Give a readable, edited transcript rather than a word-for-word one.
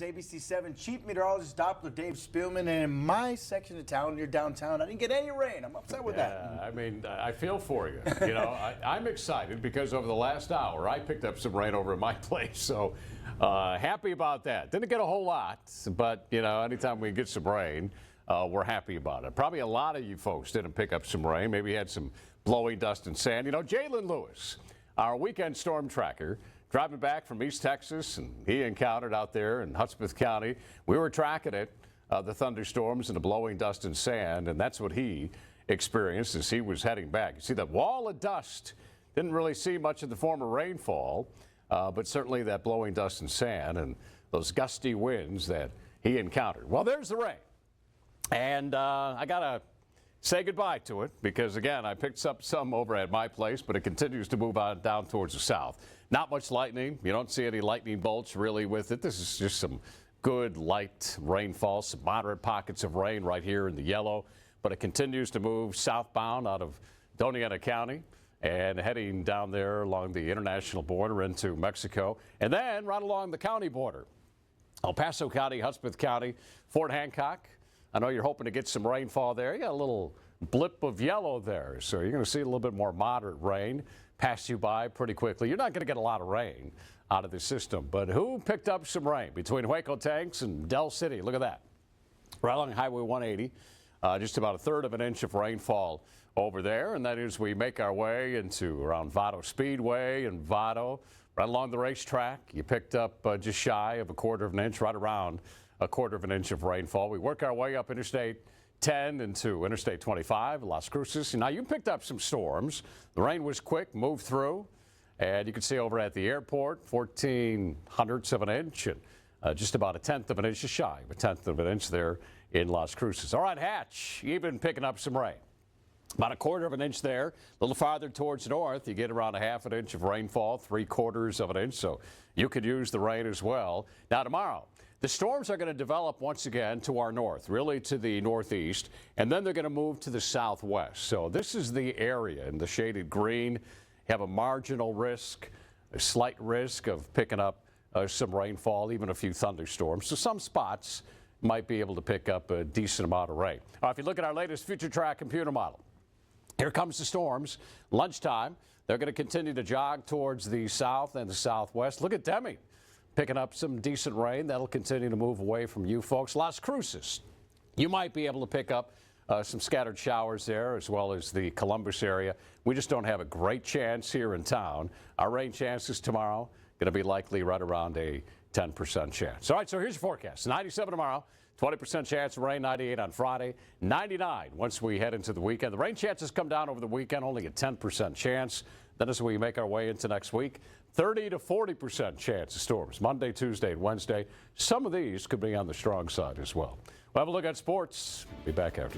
ABC7 Chief Meteorologist Doppler Dave Spielman, and in my section of town near downtown, I didn't get any rain. I'm upset with that. I mean, I feel for you. You know, I'm excited because over the last hour, I picked up some rain over at my place. So happy about that. Didn't get a whole lot, but, you know, anytime we get some rain, we're happy about it. Probably a lot of you folks didn't pick up some rain. Maybe you had some blowing dust and sand. You know, Jalen Lewis, our weekend storm tracker, driving back from East Texas, and he encountered out there in Hudspeth County. We were tracking it, the thunderstorms and the blowing dust and sand, and that's what he experienced as he was heading back. You see that wall of dust. Didn't really see much of the form of rainfall, but certainly that blowing dust and sand and those gusty winds that he encountered. Well, there's the rain. And I got to say goodbye to it because, again, I picked up some over at my place, but it continues to move on down towards the south. Not much lightning. You don't see any lightning bolts really with it. This is just some good light rainfall, some moderate pockets of rain right here in the yellow, but it continues to move southbound out of Doña County and heading down there along the international border into Mexico, and then right along the county border. El Paso County, Hudspeth County, Fort Hancock. I know you're hoping to get some rainfall there. You got a little blip of yellow there, so you're going to see a little bit more moderate rain pass you by pretty quickly. You're not going to get a lot of rain out of the system, but who picked up some rain between Hueco Tanks and Del City? Look at that. Right along Highway 180, just about a third of an inch of rainfall over there, and that is we make our way into around Vado Speedway and Vado, right along the racetrack. You picked up just shy of a quarter of an inch, right around a quarter of an inch of rainfall. We work our way up Interstate 10 into Interstate 25, Las Cruces. Now, you picked up some storms. The rain was quick, moved through, and you can see over at the airport, 0.14 of an inch, and just about a tenth of an inch, just shy of a tenth of an inch there in Las Cruces. All right, Hatch, even picking up some rain. About a quarter of an inch there. A little farther towards the north, you get around a half an inch of rainfall, 3/4 of an inch, so you could use the rain as well. Now, tomorrow, the storms are going to develop once again to our north, really to the northeast, and then they're going to move to the southwest. So this is the area in the shaded green. Have a marginal risk, a slight risk of picking up some rainfall, even a few thunderstorms. So some spots might be able to pick up a decent amount of rain. If you look at our latest Future Track computer model, here comes the storms. Lunchtime, they're going to continue to jog towards the south and the southwest. Look at Demi picking up some decent rain. That'll continue to move away from you folks. Las Cruces, you might be able to pick up some scattered showers there, as well as the Columbus area. We just don't have a great chance here in town. Our rain chances tomorrow going to be likely right around a 10% chance. All right, so here's your forecast. 97 tomorrow, 20% chance of rain, 98 on Friday, 99 once we head into the weekend. The rain chances come down over the weekend, only a 10% chance. Then as we make our way into next week, 30 to 40% chance of storms Monday, Tuesday, and Wednesday. Some of these could be on the strong side as well. We'll have a look at sports. Be back after.